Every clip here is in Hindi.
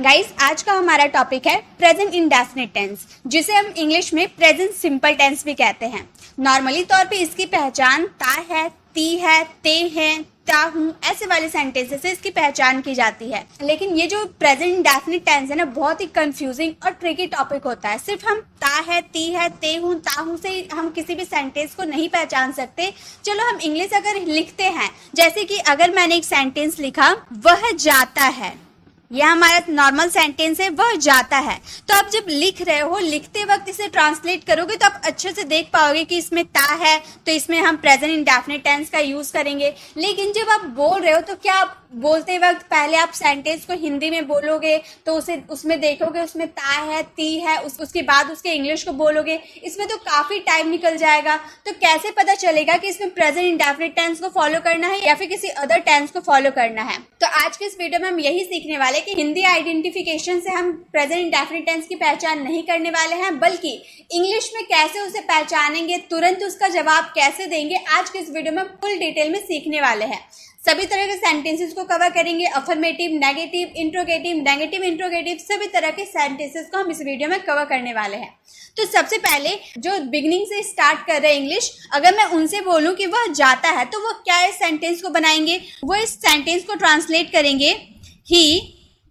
गाइस, आज का हमारा टॉपिक है प्रेजेंट इंडेफिनिट टेंस, जिसे हम इंग्लिश में प्रेजेंट सिंपल टेंस भी कहते हैं। नॉर्मली तौर पे इसकी पहचान ता है, ती है, ते हैं, ता हूँ, ऐसे वाले सेंटेंसेस से इसकी पहचान की जाती है। लेकिन ये जो प्रेजेंट इंडेफिनिट टेंस है ना, बहुत ही कंफ्यूजिंग और ट्रिकी टॉपिक होता है। सिर्फ हम ता है, ती है, ते हूँ, ता हूँ से हम किसी भी सेंटेंस को नहीं पहचान सकते। चलो हम इंग्लिश अगर लिखते हैं, जैसे कि अगर मैंने एक सेंटेंस लिखा, वह जाता है, यह हमारा नॉर्मल सेंटेंस है, वह जाता है। तो आप जब लिख रहे हो, लिखते वक्त इसे ट्रांसलेट करोगे तो आप अच्छे से देख पाओगे कि इसमें ता है, तो इसमें हम प्रेजेंट इंडेफिनिट टेंस का यूज करेंगे। लेकिन जब आप बोल रहे हो तो क्या आप बोलते वक्त पहले आप सेंटेंस को हिंदी में बोलोगे तो उसमें देखोगे उसमें ता है, ती है, उसके बाद उसके इंग्लिश को बोलोगे, इसमें तो काफी टाइम निकल जाएगा। तो कैसे पता चलेगा कि इसमें प्रेजेंट इंडेफिनिट टेंस को फॉलो करना है या फिर किसी अदर टेंस को फॉलो करना है? तो आज के इस वीडियो में हम यही सीखने वाले कि हिंदी आइडेंटिफिकेशन से हम प्रेजेंट इंडेफिनिट टेंस की पहचान नहीं करने वाले हैं, बल्कि इंग्लिश में कैसे उसे पहचानेंगे, तुरंत उसका जवाब कैसे देंगे, आज के इस वीडियो में फुल डिटेल में सीखने वाले हैं। सभी तरह के सेंटेंसेस को कवर करेंगे, affirmative, negative, interrogative, negative interrogative, सभी तरह के सेंटेंसेस को हम इस वीडियो में कवर करने वाले हैं। तो सबसे पहले जो बिगिनिंग से स्टार्ट कर रहे हैं इंग्लिश, अगर मैं उनसे बोलूं कि वह जाता है, तो वो क्या इस सेंटेंस को बनाएंगे? वो इस सेंटेंस को ट्रांसलेट करेंगे ही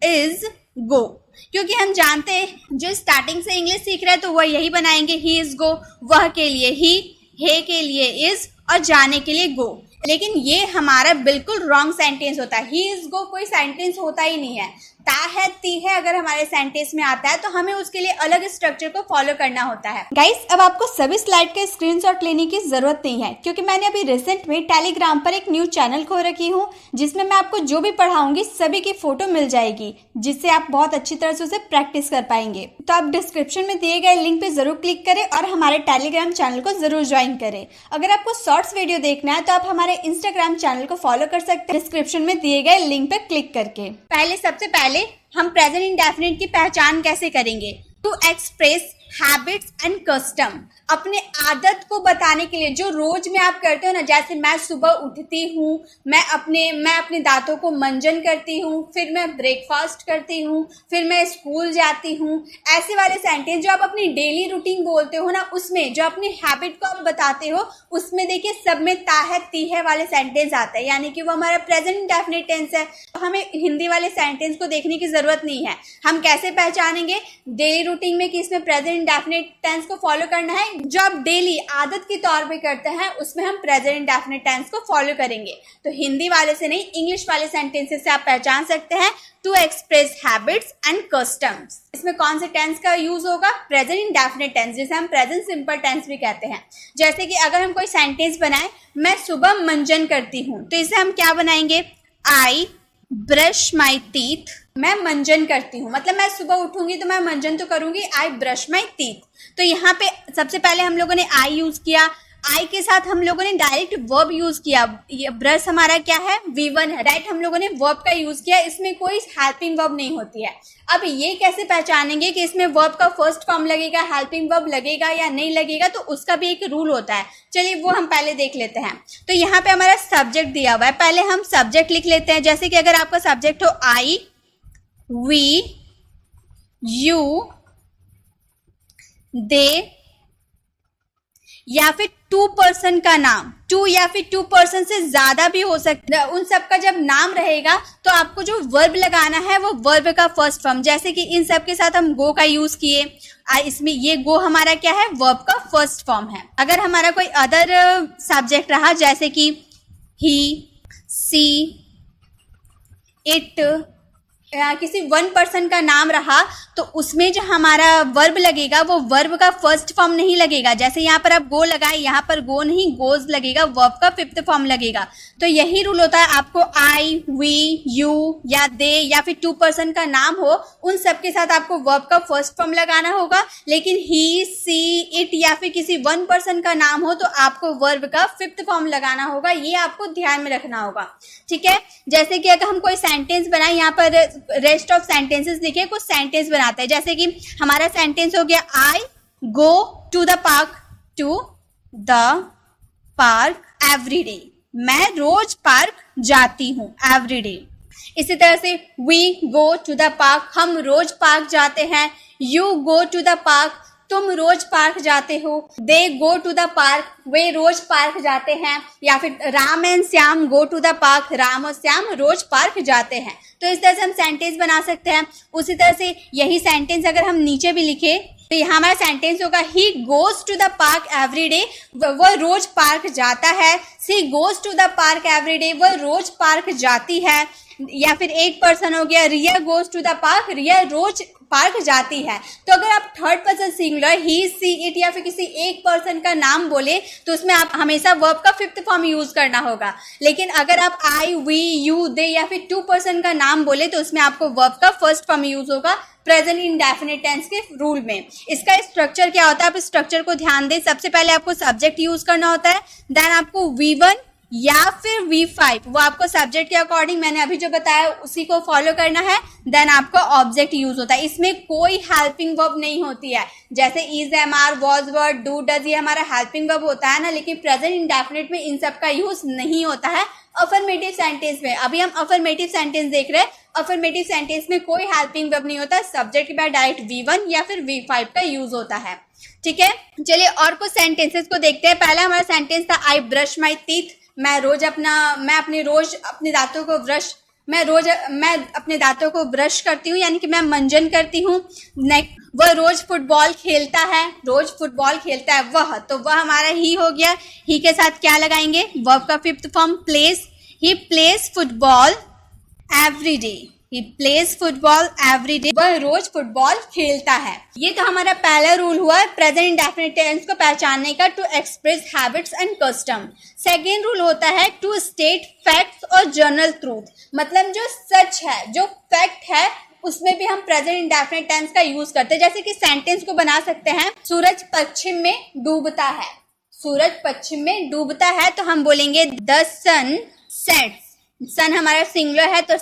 इज गो, क्योंकि हम जानते हैं जो स्टार्टिंग से इंग्लिश सीख रहा है तो वह यही बनाएंगे, ही इज गो। वह के लिए ही, हे के लिए इज और जाने के लिए गो। लेकिन ये हमारा बिल्कुल रॉन्ग सेंटेंस होता है। ही इज गो कोई सेंटेंस होता ही नहीं है। ता है, ती है अगर हमारे सेंटेंस में आता है तो हमें उसके लिए अलग स्ट्रक्चर को फॉलो करना होता है। गाइस, अब आपको सभी स्लाइड का स्क्रीनशॉट लेने की जरूरत नहीं है, क्योंकि मैंने अभी रिसेंट में टेलीग्राम पर एक न्यू चैनल खोल रखी हूँ, जिसमें मैं आपको जो भी पढ़ाऊंगी सभी की फोटो मिल जाएगी, जिससे आप बहुत अच्छी तरह से उसे प्रैक्टिस कर पाएंगे। तो आप डिस्क्रिप्शन में दिए गए लिंक पे जरूर क्लिक करें और हमारे टेलीग्राम चैनल को जरूर ज्वाइन करें। अगर आपको शॉर्ट्स वीडियो देखना है तो आप हमारे इंस्टाग्राम चैनल को फॉलो कर सकते हैं, डिस्क्रिप्शन में दिए गए लिंक पे क्लिक करके। सबसे पहले हम प्रेजेंट इंडेफिनिट की पहचान कैसे करेंगे? To express habits and custom, अपने आदत को बताने के लिए, जो रोज में आप करते हो ना, जैसे मैं सुबह उठती हूँ, मैं अपने दांतों को मंजन करती हूँ, फिर मैं ब्रेकफास्ट करती हूँ, फिर मैं स्कूल जाती हूँ, ऐसे वाले सेंटेंस जो आप अपनी डेली रूटीन बोलते हो ना, उसमें जो अपनी हैबिट को आप बताते हो, उसमें देखिए सब में ता है, ती है वाले सेंटेंस आता है, यानी कि वो हमारा प्रेजेंट इंडेफिनिट टेंस है। हमें हिंदी वाले सेंटेंस को देखने की जरूरत नहीं है। हम कैसे पहचानेंगे डेली रूटीन में कि इसमें प्रेजेंट इंडेफिनिट टेंस को फॉलो करना है? जो आप डेली आदत के तौर पे करते हैं उसमें हम प्रेजेंट इंडेफिनिट टेंस को फॉलो करेंगे। तो हिंदी वाले से नहीं, इंग्लिश वाले सेंटेंसेस से आप पहचान सकते हैं to express habits and customs. इसमें कौन से टेंस का यूज होगा? प्रेजेंट इंडेफिनिट टेंस, जिसे हम प्रेजेंट सिंपल टेंस भी कहते हैं। जैसे कि अगर हम कोई सेंटेंस बनाए, मैं सुबह मंजन करती हूँ, तो इसे हम क्या बनाएंगे? आई ब्रश माई टीथ, मैं मंजन करती हूँ, मतलब मैं सुबह उठूंगी तो मैं मंजन तो करूंगी, आई ब्रश माई टीथ। तो यहाँ पे सबसे पहले हम लोगों ने आई यूज किया, आई के साथ हम लोगों ने डायरेक्ट वर्ब यूज किया। ये ब्रश हमारा क्या है? V1 है, राइट? हम लोगों ने वर्ब का यूज किया, इसमें कोई हेल्पिंग वर्ब नहीं होती है। अब ये कैसे पहचानेंगे कि इसमें वर्ब का फर्स्ट फॉर्म लगेगा, हेल्पिंग वर्ब लगेगा या नहीं लगेगा? तो उसका भी एक रूल होता है, चलिए वो हम पहले देख लेते हैं। तो यहाँ पे हमारा सब्जेक्ट दिया हुआ है, पहले हम सब्जेक्ट लिख लेते हैं। जैसे कि अगर आपका सब्जेक्ट हो आई, वी, यू, दे, या फिर टू पर्सन का नाम, टू या फिर टू पर्सन से ज्यादा भी हो सकता है, उन सब का जब नाम रहेगा तो आपको जो वर्ब लगाना है वो वर्ब का फर्स्ट फॉर्म। जैसे कि इन सब के साथ हम गो का यूज किए, इसमें ये गो हमारा क्या है? वर्ब का फर्स्ट फॉर्म है। अगर हमारा कोई अदर सब्जेक्ट रहा, जैसे कि ही, सी, इट, किसी वन पर्सन का नाम रहा, तो उसमें जो हमारा वर्ब लगेगा वो वर्ब का फर्स्ट फॉर्म नहीं लगेगा। जैसे यहाँ पर आप गो लगाए, यहाँ पर गो नहीं गोज लगेगा, वर्ब का फिफ्थ फॉर्म लगेगा। तो यही रूल होता है, आपको आई, वी, यू या दे या फिर टू पर्सन का नाम हो, उन सब के साथ आपको वर्ब का फर्स्ट फॉर्म लगाना होगा। लेकिन ही, सी, इट या फिर किसी वन पर्सन का नाम हो तो आपको वर्ब का फिफ्थ फॉर्म लगाना होगा, ये आपको ध्यान में रखना होगा, ठीक है? जैसे कि अगर हम कोई सेंटेंस बनाए, यहाँ पर रेस्ट ऑफ सेंटेंसेस देखिए, कुछ सेंटेंस बनाते हैं। जैसे कि हमारा सेंटेंस हो गया, I go to the park every day, मैं रोज पार्क जाती हूँ, एवरी डे। इसी तरह से we go to the park, हम रोज पार्क जाते हैं। You go to the park, तुम रोज पार्क जाते हो। They go to the park, वे रोज पार्क जाते हैं। या फिर Ram and Shyam go to the park, Ram और श्याम रोज पार्क जाते हैं। तो इस तरह से हम सेंटेंस बना सकते हैं। उसी तरह से यही सेंटेंस अगर हम नीचे भी लिखे तो यहाँ हमारा सेंटेंस होगा he goes to the park every day, वह रोज पार्क जाता है। She goes to the park every day, वह रोज पार्क जाती है। या फिर एक पर्सन हो गया, Riya goes to the park, Riya रोज पार्क जाती है। तो अगर आप third person singular he, she, it या फिर किसी एक पर्सन का नाम बोले तो उसमें आप हमेशा वर्ब का फिफ्थ फॉर्म यूज करना होगा। लेकिन अगर आप आई, वी, यू, दे या फिर टू पर्सन का नाम बोले तो उसमें आपको वर्ब का फर्स्ट फॉर्म यूज होगा प्रेजेंट इंडेफिनिट टेंस के रूल में। इसका स्ट्रक्चर क्या होता है, आप स्ट्रक्चर को ध्यान दें। सबसे पहले आपको सब्जेक्ट यूज करना होता है, देन आपको V1 या फिर V5, वो आपको सब्जेक्ट के अकॉर्डिंग मैंने अभी जो बताया उसी को फॉलो करना है। देन आपको ऑब्जेक्ट यूज होता है, इसमें कोई हेल्पिंग वर्ब नहीं होती है। जैसे is, am, are, was, were, do, does, ये हमारा हेल्पिंग वर्ब होता है ना, लेकिन प्रेजेंट इंडेफिनिट में इन सब का यूज नहीं होता है अफर्मेटिव सेंटेंस में। अभी हम अफर्मेटिव सेंटेंस देख रहे हैं, अफर्मेटिव सेंटेंस में कोई हेल्पिंग वर्ब नहीं होता, सब्जेक्ट के बाद डायरेक्ट V1 या फिर V5 का यूज होता है। ठीक है, चलिए और कुछ सेंटेंसेस को देखते हैं। पहला हमारा सेंटेंस था आई ब्रश माई टीथ, मैं अपने दांतों को ब्रश करती हूँ, यानी कि मैं मंजन करती हूँ। वह रोज फुटबॉल खेलता है, रोज फुटबॉल खेलता है वह, तो वह हमारा ही हो गया। ही के साथ क्या लगाएंगे, वर्ब का फिफ्थ फॉर्म प्लेस। ही प्लेस फुटबॉल एवरी डे, ही प्लेस फुटबॉल एवरी डे, वह रोज फुटबॉल खेलता है। ये तो हमारा पहला रूल हुआ प्रेजेंट इंडेफिनिट टेंस को पहचानने का, to express habits and custom. Second rule होता है टू स्टेट फैक्ट्स और जनरल ट्रूथ, मतलब जो सच है, जो फैक्ट है, उसमें भी हम प्रेजेंट इंडेफिनिट टेंस का यूज करते हैं। जैसे कि सेंटेंस को बना सकते हैं, सूरज पश्चिम में डूबता है, सूरज पश्चिम में डूबता है, तो हम बोलेंगे द सन सेट्स। सन हमारा सिंगुलर है तो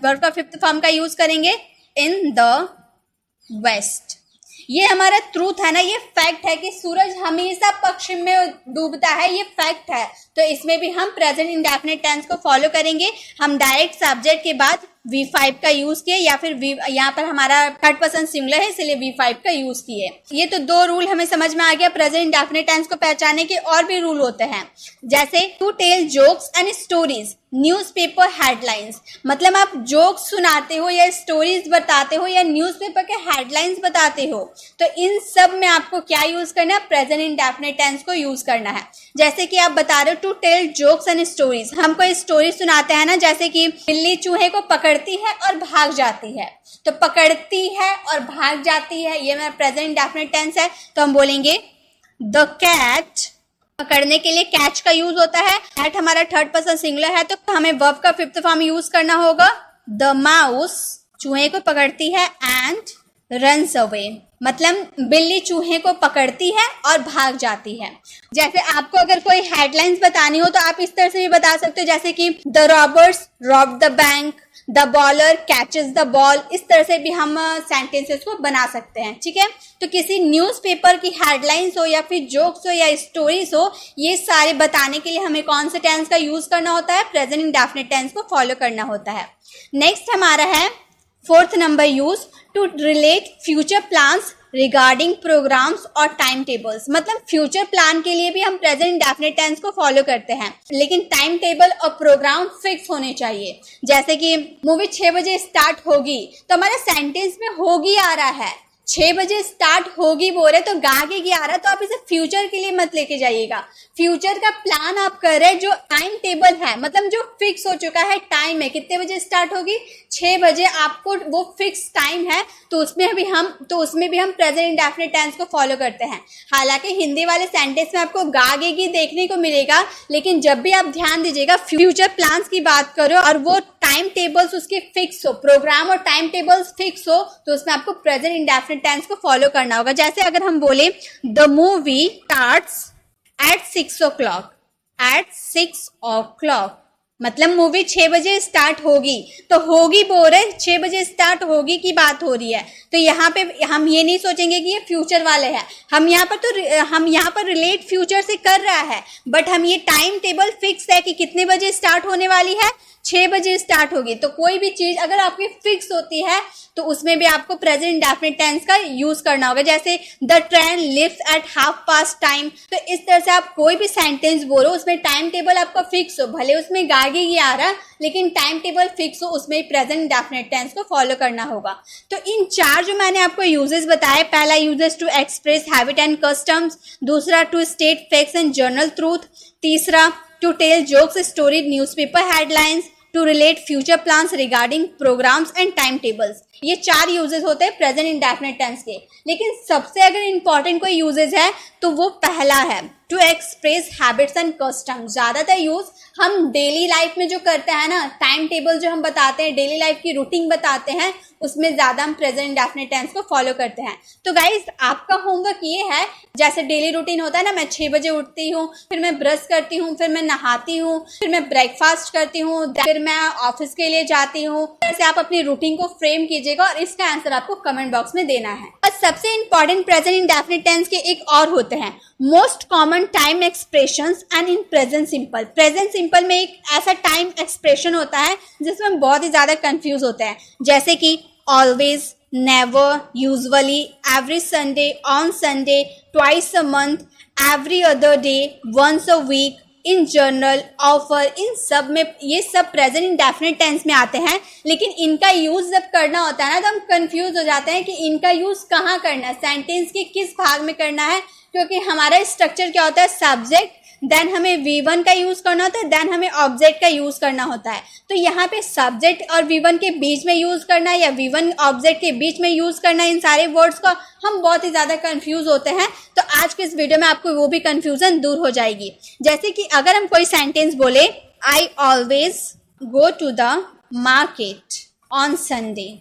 वर्ब का फिफ्थ फॉर्म का यूज करेंगे इन द वेस्ट। ये हमारा ट्रूथ है ना, ये फैक्ट है कि सूरज हमेशा पश्चिम में डूबता है, ये फैक्ट है। तो इसमें भी हम प्रेजेंट इंडेफिनिट टेंस को फॉलो करेंगे। हम डायरेक्ट सब्जेक्ट के बाद V5 का यूज किए, या फिर यहाँ पर हमारा थर्ड पर्सन सिंगुलर है इसलिए V5 का यूज किए। ये तो दो रूल हमें समझ में आ गया। प्रेजेंट इंडेफिनिट टेंस को पहचानने के और भी रूल होते हैं, जैसे to tell jokes and stories, newspaper headlines, मतलब आप जोक्स सुनाते हो या स्टोरीज बताते हो या न्यूज़पेपर के हेडलाइंस बताते हो, तो इन सब में आपको क्या यूज करना है, प्रेजेंट इंडेफिनिट टेंस को यूज करना है। जैसे कि आप बता रहे हो to tell jokes and stories, हम कोई स्टोरी सुनाते हैं ना, जैसे कि बिल्ली चूहे को पकड़ती है और भाग जाती है, तो पकड़ती है और भाग जाती है ये मेरा प्रेजेंट इंडेफिनिट टेंस है, तो हम बोलेंगे द कैट, पकड़ने के लिए कैच का यूज होता है। कैट हमारा थर्ड पर्सन सिंगुलर है तो हमें वर्ब का फिफ्थ फॉर्म यूज करना होगा द माउस, चूहे को पकड़ती है, एंड रन्स अवे, मतलब बिल्ली चूहे को पकड़ती है और भाग जाती है। जैसे आपको अगर कोई हेडलाइंस बतानी हो तो आप इस तरह से भी बता सकते हो, जैसे कि the robbers rob the bank, the bowler catches the ball, इस तरह से भी हम सेंटेंसेस को बना सकते हैं। ठीक है, तो किसी न्यूज़पेपर की हेडलाइंस हो या फिर जोक्स हो या स्टोरीज हो, ये सारे बताने के लिए हमें कौन से टेंस का यूज करना होता है, प्रेजेंट इंडेफिनिट टेंस को फॉलो करना होता है। नेक्स्ट हमारा है fourth number use to relate future plans regarding programs और टाइम टेबल्स, मतलब फ्यूचर प्लान के लिए भी हम प्रेजेंट इंडेफिनिट टेंस को फॉलो करते हैं, लेकिन टाइम टेबल और प्रोग्राम फिक्स होने चाहिए। जैसे कि मूवी 6 बजे स्टार्ट होगी, तो हमारे सेंटेंस में होगी आ रहा है, 6 बजे स्टार्ट होगी बोल रहे तो गागेगी आ रहा है, तो आप इसे फ्यूचर के लिए मत लेके जाइएगा। फ्यूचर का प्लान आप कर रहे हैं, जो टाइम टेबल है, मतलब जो फिक्स हो चुका है, टाइम है कितने बजे स्टार्ट होगी, 6 बजे, आपको वो फिक्स टाइम है, तो उसमें भी हम प्रेजेंट इंडेफिनिट टेंस को फॉलो करते हैं। हालांकि हिंदी वाले सेंटेंस में आपको गागेगी देखने को मिलेगा, लेकिन जब भी आप ध्यान दीजिएगा फ्यूचर प्लान्स की बात करो और वो टाइम टेबल्स उसके फिक्स हो, प्रोग्राम और टाइम टेबल्स फिक्स हो, तो उसमें आपको प्रेजेंट इंडेफिनिट टेंस को फॉलो करना होगा। जैसे अगर हम बोले the movie starts at 6 o'clock, at 6 o'clock, मतलब मूवी 6 बजे स्टार्ट होगी, तो होगी बोल रहे 6 बजे स्टार्ट होगी की बात हो रही है, तो यहाँ पे हम ये नहीं सोचेंगे कि ये फ्यूचर वाले हैं, हम यहाँ पर रिलेट फ्यूचर से कर रहा है, बट हम ये टाइम टेबल फिक्स है कि कितने बजे स्टार्ट होने वाली है, 6 बजे स्टार्ट होगी। तो कोई भी चीज अगर आपकी फिक्स होती है तो उसमें भी आपको प्रेजेंट इंडेफिनिट टेंस का यूज करना होगा। जैसे the train leaves at time. तो इस तरह से आप कोई भी सेंटेंस बोलो उसमें टाइम टेबल आपका फिक्स हो, भले उसमें गागे ये आ रहा लेकिन टाइम टेबल फिक्स हो, उसमें प्रेजेंट इंडेफिनिट टेंस को फॉलो करना होगा। तो इन 4 जो मैंने आपको यूजेस बताए, पहला uses to express habit and customs, दूसरा to state facts and general truth, तीसरा to tell jokes story newspaper headlines, to relate future plans regarding programmes and time tables. ये 4 यूजेस होते हैं प्रेजेंट इंडेफिनिट टेंस के। लेकिन सबसे अगर इंपॉर्टेंट कोई यूजेस है तो वो पहला है to express habits and customs. ज्यादातर यूज हम डेली लाइफ में जो करते हैं ना, टाइम टेबल जो हम बताते हैं, डेली लाइफ की रूटीन बताते हैं, उसमें ज्यादा हम प्रेजेंट इंडेफिनिट टेंस को फॉलो करते हैं। तो गाइज आपका होमवर्क ये है, जैसे डेली रूटीन होता है ना, मैं 6 बजे उठती हूँ, फिर मैं ब्रश करती हूँ, फिर मैं नहाती हूँ, फिर मैं ब्रेकफास्ट करती हूँ, फिर मैं ऑफिस के लिए जाती हूँ। ऐसे आप अपनी रूटीन को फ्रेम कीजिएगा और इसका आंसर आपको कमेंट बॉक्स में देना है। और सबसे इंपॉर्टेंट प्रेजेंट इंडेफिनिट टेंस के एक और होते हैं most common time expressions and in present simple. Present simple में एक ऐसा टाइम एक्सप्रेशन होता है जिसमें हम बहुत ही ज्यादा कंफ्यूज होते हैं, जैसे कि always, never, usually, every Sunday, on Sunday, twice a month, every other day, once a week, in general, ऑफर। इन सब में ये सब प्रेजेंट इंडेफिनिट टेंस में आते हैं, लेकिन इनका यूज जब करना होता है ना तो हम कंफ्यूज हो जाते हैं कि इनका यूज कहाँ करना है, सेंटेंस के किस भाग में करना है। क्योंकि हमारा स्ट्रक्चर क्या होता है, सब्जेक्ट, देन हमें V1 का यूज करना होता है, देन हमें ऑब्जेक्ट का यूज करना होता है। तो यहाँ पे सब्जेक्ट और V1 के बीच में यूज करना है या V1 ऑब्जेक्ट के बीच में यूज करना है, इन सारे वर्ड्स का हम बहुत ही ज्यादा कंफ्यूज होते हैं। तो आज के इस वीडियो में आपको वो भी कंफ्यूजन दूर हो जाएगी। जैसे कि अगर हम कोई सेंटेंस बोले, I always go to the market on Sunday,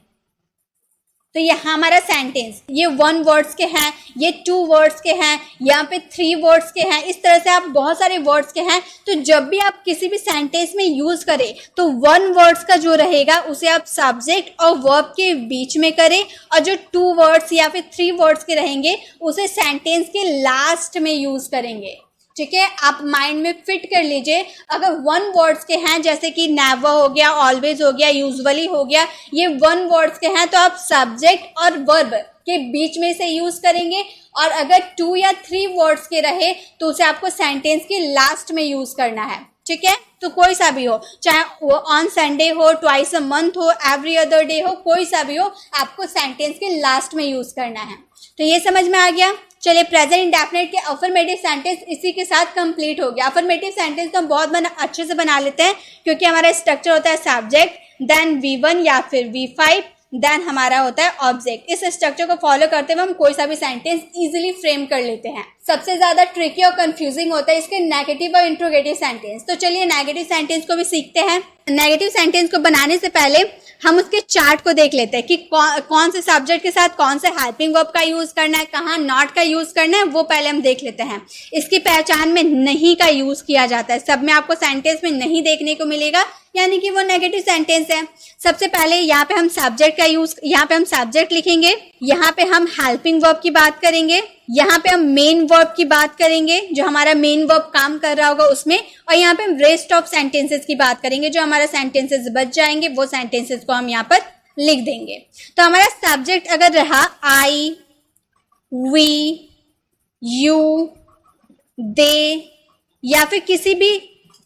तो यहाँ हमारा सेंटेंस ये 1 वर्ड्स के हैं, ये 2 वर्ड्स के हैं, यहाँ पे 3 वर्ड्स के हैं, इस तरह से आप बहुत सारे वर्ड्स के हैं। तो जब भी आप किसी भी सेंटेंस में यूज करें तो 1 वर्ड्स का जो रहेगा उसे आप सब्जेक्ट और वर्ब के बीच में करें, और जो 2 वर्ड्स या फिर 3 वर्ड्स के रहेंगे उसे सेंटेंस के लास्ट में यूज करेंगे। ठीक है, आप माइंड में फिट कर लीजिए। अगर 1 वर्ड्स के हैं, जैसे कि नेवर हो गया, ऑलवेज हो गया, यूजुअली हो गया, ये 1 वर्ड्स के हैं तो आप सब्जेक्ट और वर्ब के बीच में से यूज करेंगे। और अगर 2 या 3 वर्ड्स के रहे तो उसे आपको सेंटेंस के लास्ट में यूज करना है। ठीक है, तो कोई सा भी हो, चाहे वो ऑन संडे हो, ट्वाइस अ मंथ हो, एवरी अदर डे हो, कोई सा भी हो, आपको सेंटेंस के लास्ट में यूज करना है। तो ये समझ में आ गया। चलिए, प्रेजेंट इंडेफिनिट के अफर्मेटिव सेंटेंस इसी के साथ कंप्लीट हो गया। अफर्मेटिव सेंटेंस तो हम बहुत अच्छे से बना लेते हैं क्योंकि हमारा स्ट्रक्चर होता है सब्जेक्ट, देन V1 या फिर V5, देन हमारा होता है ऑब्जेक्ट। इस स्ट्रक्चर को फॉलो करते हुए हम कोई सा भी सेंटेंस इजीली फ्रेम कर लेते हैं। सबसे ज्यादा ट्रिकी और कंफ्यूजिंग होता है इसके नेगेटिव और इंट्रोगेटिव सेंटेंस। तो चलिए नेगेटिव सेंटेंस को भी सीखते हैं। नेगेटिव सेंटेंस को बनाने से पहले हम उसके चार्ट को देख लेते हैं कि कौन से सब्जेक्ट के साथ कौन से हेल्पिंग वर्ब का यूज करना है, कहाँ नॉट का यूज करना है, वो पहले हम देख लेते हैं। इसकी पहचान में नहीं का यूज किया जाता है, सब में आपको सेंटेंस में नहीं देखने को मिलेगा, यानी कि वो नेगेटिव सेंटेंस है। सबसे पहले यहाँ पे हम सब्जेक्ट लिखेंगे, यहाँ पे हम हेल्पिंग वर्ब की बात करेंगे, यहाँ पे हम मेन वर्ब की बात करेंगे जो हमारा मेन वर्ब काम कर रहा होगा उसमें, और यहाँ पे हम रेस्ट ऑफ सेंटेंसेस की बात करेंगे, जो हमारा सेंटेंसेस बच जाएंगे वो सेंटेंसेस को हम यहाँ पर लिख देंगे। तो हमारा सब्जेक्ट अगर रहा आई, वी, यू, दे, या फिर किसी भी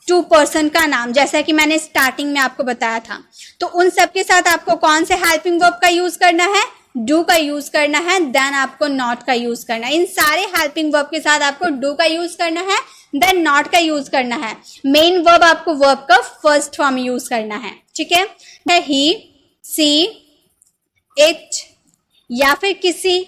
2 पर्सन का नाम, जैसा कि मैंने स्टार्टिंग में आपको बताया था, तो उन सब के साथ आपको कौन से हेल्पिंग वर्ब का यूज करना है, डू का यूज करना है, देन आपको नॉट का यूज करना है। इन सारे हेल्पिंग वर्ब के साथ आपको डू का यूज करना है, देन नॉट का यूज करना है। मेन वर्ब आपको वर्ब का फर्स्ट फॉर्म यूज करना है। ठीक है, ही, सी, इट, या फिर किसी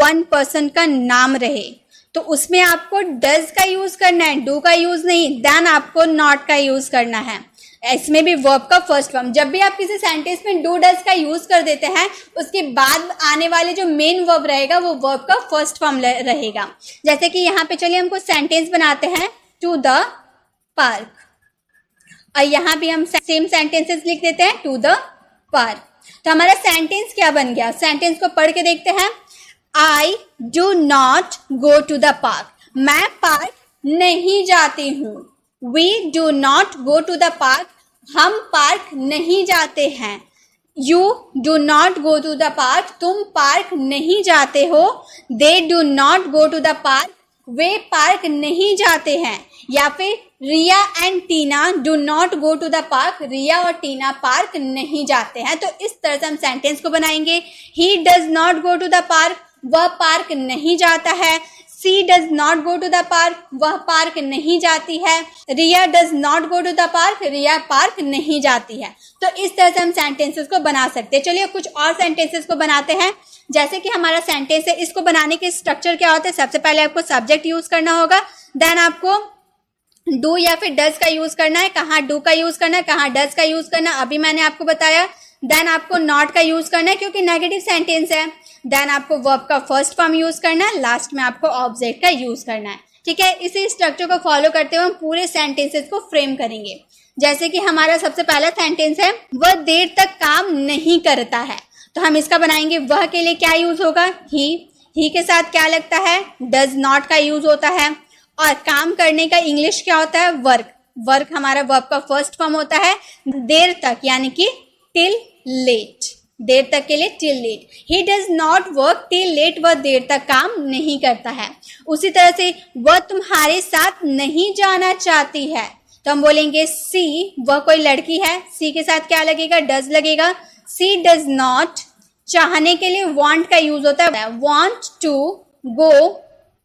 1 पर्सन का नाम रहे तो उसमें आपको डज का यूज करना है, डू का यूज नहीं, देन आपको नॉट का यूज करना है। इसमें भी वर्ब का फर्स्ट फॉर्म। जब भी आप किसी सेंटेंस में डू डज का यूज कर देते हैं उसके बाद आने वाले जो मेन वर्ब रहेगा वो वर्ब का फर्स्ट फॉर्म रहेगा। जैसे कि यहाँ पे चलिए हम कुछ सेंटेंस बनाते हैं, टू द पार्क, और यहाँ भी हम सेम सेंटेंसेस लिख देते हैं, टू द पार्क। तो हमारा सेंटेंस क्या बन गया, सेंटेंस को पढ़ के देखते हैं। I do not go to the park, मैं पार्क नहीं जाती हूँ। We do not go to the park, हम पार्क नहीं जाते हैं। You do not go to the park, तुम पार्क नहीं जाते हो। They do not go to the park, वे पार्क नहीं जाते हैं। या फिर Riya and Tina do not go to the park, Riya और टीना पार्क नहीं जाते हैं। तो इस तरह से हम सेंटेंस को बनाएंगे। He does not go to the park, वह पार्क नहीं जाता है। She does not go to the park, वह पार्क नहीं जाती है। Riya does not go to the park, Riya park नहीं जाती है। तो इस तरह से हम सेंटेंसेस को बना सकते हैं। चलिए कुछ और सेंटेंसेस को बनाते हैं। जैसे कि हमारा सेंटेंस है, इसको बनाने के स्ट्रक्चर क्या होता है? सबसे पहले आपको सब्जेक्ट यूज करना होगा, देन आपको डू या फिर डज का यूज करना है। कहाँ डू का यूज करना है, कहाँ डज का यूज करना है, अभी मैंने आपको बताया। देन आपको नॉट का यूज करना है क्योंकि नेगेटिव सेंटेंस है। देन आपको वर्ब का फर्स्ट फॉर्म यूज करना है। लास्ट में आपको ऑब्जेक्ट का यूज करना है। ठीक है, इसी स्ट्रक्चर को फॉलो करते हुए हम पूरे सेंटेंसेस को फ्रेम करेंगे। जैसे कि हमारा सबसे पहला सेंटेंस है, वह देर तक काम नहीं करता है। तो हम इसका बनाएंगे, वह के लिए क्या यूज होगा? ही के साथ क्या लगता है? डज नॉट का यूज होता है। और काम करने का इंग्लिश क्या होता है? वर्क। वर्क हमारा वर्ब का फर्स्ट फॉर्म होता है। देर तक यानी कि टिल लेट, देर तक के लिए till late. He does not work till late, वह देर तक काम नहीं करता है। उसी तरह से वह तुम्हारे साथ नहीं जाना चाहती है। तो हम बोलेंगे सी, वह कोई लड़की है। सी के साथ क्या लगेगा? डज लगेगा। सी डज नॉट, चाहने के लिए वांट का यूज होता है। Want to go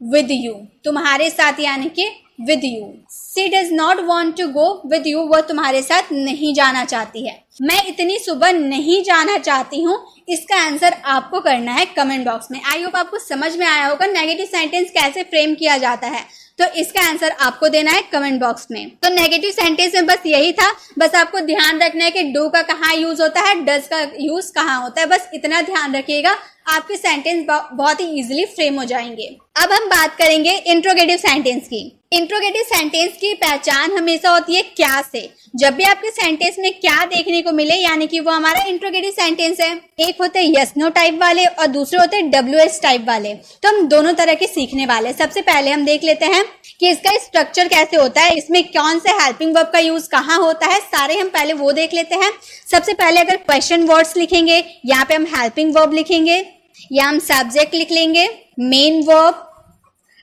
with you, तुम्हारे साथ यानी कि with you. She does not want to go with you, वह तुम्हारे साथ नहीं जाना चाहती है। मैं इतनी सुबह नहीं जाना चाहती हूँ, इसका आंसर आपको करना है कमेंट बॉक्स में। आई होप आपको समझ में आया होगा नेगेटिव सेंटेंस कैसे फ्रेम किया जाता है। तो इसका आंसर आपको देना है कमेंट बॉक्स में। तो नेगेटिव सेंटेंस में बस यही था। बस आपको ध्यान रखना है कि डू का कहाँ यूज होता है, डज का यूज कहाँ होता है। बस इतना ध्यान रखिएगा, आपके सेंटेंस बहुत ही इजीली फ्रेम हो जाएंगे। अब हम बात करेंगे इंट्रोगेटिव सेंटेंस की। इंट्रोगेटिव सेंटेंस की पहचान हमेशा होती है क्या से। जब भी आपके सेंटेंस में क्या देखने को मिले यानी कि वो हमारा इंट्रोगेटिव सेंटेंस है। एक होते हैं यस नो टाइप वाले और दूसरे होते हैं WH टाइप वाले। तो हम दोनों तरह के सीखने वाले। सबसे पहले हम देख लेते हैं कि इसका स्ट्रक्चर कैसे होता है, इसमें कौन से हेल्पिंग वर्ब का यूज कहाँ होता है, सारे हम पहले वो देख लेते हैं। सबसे पहले अगर क्वेश्चन वर्ड्स लिखेंगे, यहाँ पे हम हेल्पिंग वर्ब लिखेंगे, या हम सब्जेक्ट लिख लेंगे, मेन वर्ब,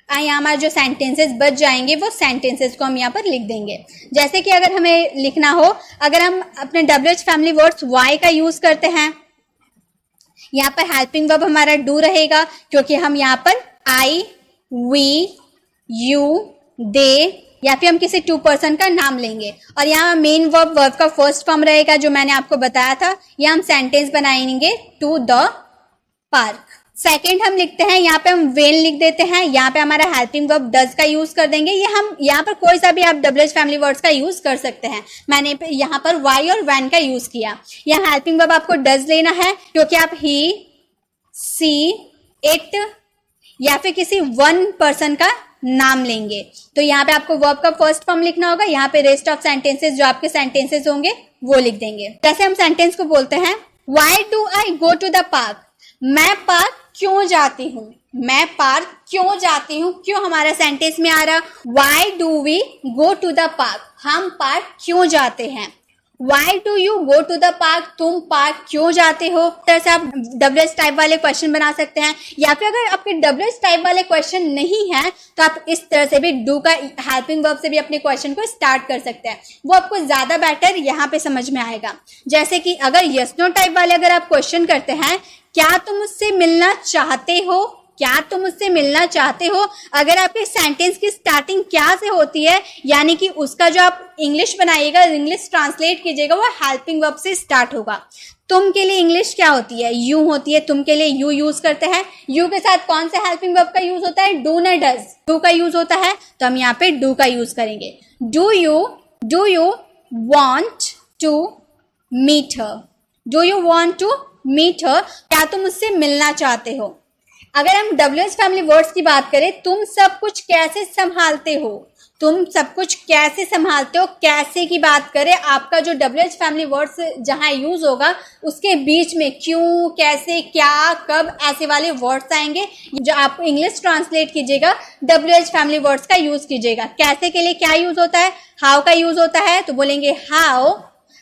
यहाँ हमारे जो सेंटेंसेस बच जाएंगे वो सेंटेंसेस को हम यहाँ पर लिख देंगे। जैसे कि अगर हमें लिखना हो, अगर हम अपने WH फैमिली वर्ड्स वाई का यूज करते हैं, यहाँ पर हेल्पिंग वर्ब हमारा डू रहेगा क्योंकि हम यहाँ पर आई, वी, यू, दे या फिर हम किसी टू पर्सन का नाम लेंगे। और यहाँ मेन वर्ब वर्ब का फर्स्ट फॉर्म रहेगा जो मैंने आपको बताया था। यहाँ हम सेंटेंस बनाएंगे टू द पार्क। सेकेंड हम लिखते हैं, यहाँ पे हम वेन लिख देते हैं। यहाँ पे हमारा हेल्पिंग वर्ब डज का यूज कर देंगे। ये हम यहाँ पर कोई सा भी आप WH फैमिली वर्ड्स का यूज कर सकते हैं। मैंने यहाँ पर वाई और वैन का यूज किया। यहाँ हेल्पिंग वर्ब आपको डज लेना है क्योंकि आप ही, सी, इट या फिर किसी वन पर्सन का नाम लेंगे। तो यहाँ पे आपको वर्ब का फर्स्ट फॉर्म लिखना होगा। यहाँ पे रेस्ट ऑफ सेंटेंसेस जो आपके सेंटेंसेस होंगे वो लिख देंगे। जैसे हम सेंटेंस को बोलते हैं, why do I go to the park, मैं पार्क क्यों जाती हूँ। मैं पार्क क्यों जाती हूँ, क्यों हमारा सेंटेंस में आ रहा। Why do we go to the park, हम पार्क क्यों जाते हैं। Why do you go to the park, तुम पार्क क्यों जाते हो। तरह से आप WH टाइप वाले क्वेश्चन बना सकते हैं। या फिर अगर आपके WH टाइप वाले क्वेश्चन नहीं है तो आप इस तरह से भी डू का हेल्पिंग वर्ब से भी अपने क्वेश्चन को स्टार्ट कर सकते हैं। वो आपको ज्यादा बेटर यहाँ पे समझ में आएगा। जैसे कि अगर यस नो टाइप वाले अगर आप क्वेश्चन करते हैं, क्या तुम मुझसे मिलना चाहते हो, क्या तुम मुझसे मिलना चाहते हो। अगर आपके सेंटेंस की स्टार्टिंग क्या से होती है यानी कि उसका जो आप इंग्लिश बनाइएगा, इंग्लिश ट्रांसलेट कीजिएगा, वो हेल्पिंग वर्ब से स्टार्ट होगा। तुम के लिए इंग्लिश क्या होती है, यू होती है। तुम के लिए यू यूज करते हैं। यू के साथ कौन सा हेल्पिंग वर्ब का यूज होता है, डू ना डज, डू का यूज होता है। तो हम यहाँ पे डू का यूज करेंगे। Do you want to meet her, do you want to meet her, क्या तुम उससे मिलना चाहते हो। अगर हम WH फैमिली वर्ड्स की बात करें, तुम सब कुछ कैसे संभालते हो, तुम सब कुछ कैसे संभालते हो, कैसे की बात करें, आपका जो WH फैमिली वर्ड्स जहां यूज होगा उसके बीच में क्यों, कैसे, क्या, कब ऐसे वाले वर्ड्स आएंगे। जो आप इंग्लिश ट्रांसलेट कीजिएगा WH फैमिली वर्ड्स का यूज कीजिएगा। कैसे के लिए क्या यूज होता है, हाउ का यूज होता है। तो बोलेंगे हाउ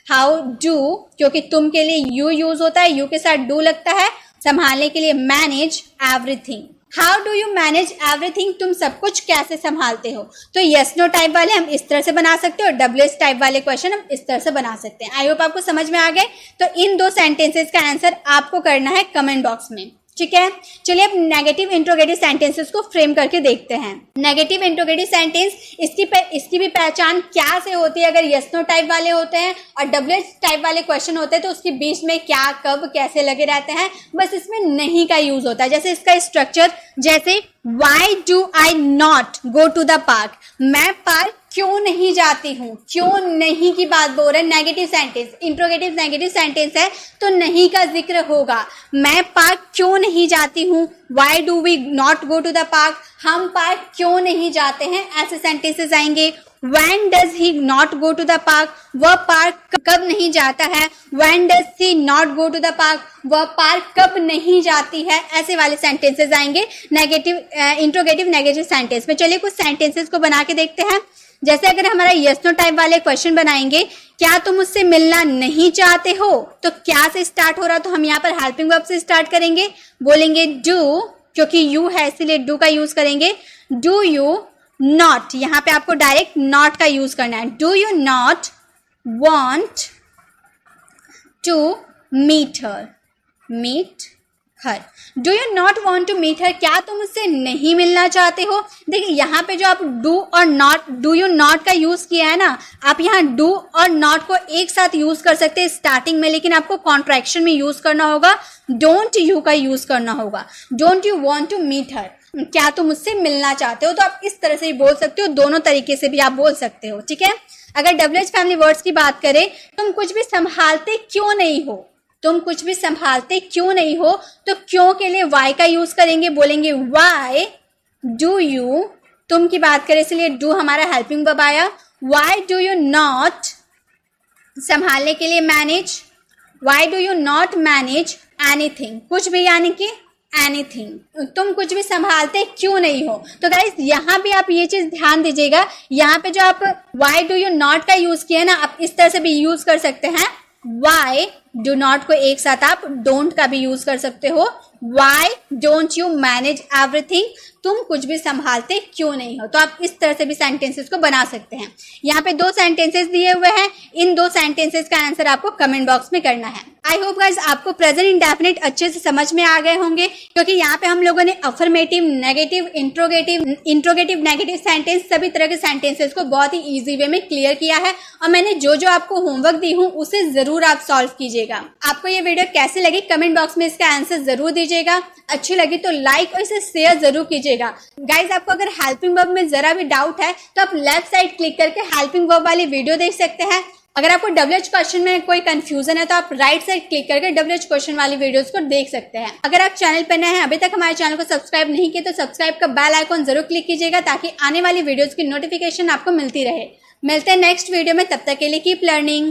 हाउ डू, क्योंकि तुम के लिए यू यूज होता है, यू के साथ डू लगता है। संभालने के लिए manage everything. How do you manage everything, तुम सब कुछ कैसे संभालते हो। तो यस नो टाइप वाले हम इस तरह से बना सकते हो और WH टाइप वाले क्वेश्चन हम इस तरह से बना सकते हैं। आई होप आपको समझ में आ गए। तो इन दो सेंटेंसेस का आंसर आपको करना है कमेंट बॉक्स में, ठीक है। चलिए अब नेगेटिव इंट्रोगेटिव सेंटेंसेस को फ्रेम करके देखते हैं। नेगेटिव इंट्रोगेटिव सेंटेंस इसकी भी पहचान क्या से होती है। अगर यस नो टाइप वाले होते हैं और WH टाइप वाले क्वेश्चन होते हैं तो उसके बीच में क्या, कब, कैसे लगे रहते हैं, बस इसमें नहीं का यूज होता है। जैसे इसका स्ट्रक्चर, जैसे why do I not go to the park, मैं पार्क क्यों नहीं जाती हूँ, क्यों नहीं की बात बोल रहे हैं। Negative sentence, interrogative negative sentence है तो नहीं का जिक्र होगा। मैं पार्क क्यों नहीं जाती हूँ, why do we not go to the park, हम पार्क क्यों नहीं जाते हैं, ऐसे सेंटेंसेस आएंगे। When does he not go to the park, वह पार्क कब नहीं जाता है। When does he not go to the park, वह पार्क कब नहीं जाती है, ऐसे वाले सेंटेंसेस आएंगे नेगेटिव इंट्रोगेटिव नेगेटिव सेंटेंस में। चलिए कुछ सेंटेंसेस को बना के देखते हैं। जैसे अगर हमारा यस नो टाइप वाले क्वेश्चन बनाएंगे, क्या तुम मुझसे मिलना नहीं चाहते हो, तो क्या से स्टार्ट हो रहा, तो हम यहाँ पर हेल्पिंग वर्ब से स्टार्ट करेंगे। बोलेंगे डू, क्योंकि यू है इसीलिए डू का यूज करेंगे। डू यू नॉट, यहाँ पे आपको डायरेक्ट नॉट का यूज करना है। Do you not want to meet her, meet her. Do you not want to meet her, क्या तुम उससे नहीं मिलना चाहते हो। देखिए यहाँ पे जो आप डू और नॉट, डू यू नॉट का यूज किया है ना, आप यहाँ डू और नॉट को एक साथ यूज कर सकते हैं स्टार्टिंग में, लेकिन आपको कॉन्ट्रैक्शन में यूज करना होगा। डोंट यू का यूज करना होगा। Don't you want to meet her, क्या तुम उससे मिलना चाहते हो, तो आप इस तरह से भी बोल सकते हो, दोनों तरीके से भी आप बोल सकते हो, ठीक है। अगर WH फैमिली वर्ड्स की बात करें, तुम कुछ भी संभालते क्यों नहीं हो, तुम कुछ भी संभालते क्यों नहीं हो, तो क्यों के लिए वाई का यूज करेंगे। बोलेंगे वाई डू यू, तुम की बात करें इसलिए डू हमारा हेल्पिंग वर्ब आया। वाई डू यू नॉट, संभालने के लिए manage. Y do you not manage anything, कुछ भी यानी कि एनीथिंग, तुम कुछ भी संभालते क्यों नहीं हो। तो गाइस यहाँ भी आप ये चीज ध्यान दीजिएगा, यहाँ पे जो आप वाई डू यू नॉट का यूज किया ना, आप इस तरह से भी यूज कर सकते हैं। वाई डू नॉट को एक साथ आप डोंट का भी यूज कर सकते हो। Why don't you manage everything, तुम कुछ भी संभालते क्यों नहीं हो। तो आप इस तरह से भी सेंटेंसेस को बना सकते हैं। यहाँ पे दो सेंटेंसेस दिए हुए हैं, इन दो सेंटेंसेस का आंसर आपको कमेंट बॉक्स में करना है। आई होप गाइस आपको प्रेजेंट इंडेफिनिट अच्छे से समझ में आ गए होंगे, क्योंकि यहाँ पे हम लोगों ने affirmative, negative, interrogative negative sentence, सभी तरह के सेंटेंसेस को बहुत ही इजी वे में क्लियर किया है। और मैंने जो जो आपको होमवर्क दी हूँ उसे जरूर आप सॉल्व कीजिएगा। आपको ये वीडियो कैसे लगी कमेंट बॉक्स में इसका आंसर जरूर दीजिएगा। अच्छी लगी तो लाइक और इसे शेयर जरूर कीजिएगा। गाइज आपको अगर हेल्पिंग वर्ब में जरा भी डाउट है तो आप लेफ्ट साइड क्लिक करके हेल्पिंग वर्ब वाली वीडियो देख सकते हैं। अगर आपको WH क्वेश्चन में कोई कंफ्यूजन है तो आप राइट साइड क्लिक करके WH क्वेश्चन वाली वीडियोस को देख सकते हैं। अगर आप चैनल पर नए हैं, अभी तक हमारे चैनल को सब्सक्राइब नहीं किया तो सब्सक्राइब का बेल आइकॉन जरूर क्लिक कीजिएगा, ताकि आने वाली वीडियोस की नोटिफिकेशन आपको मिलती रहे। मिलते हैं नेक्स्ट वीडियो में, तब तक के लिए कीप लर्निंग।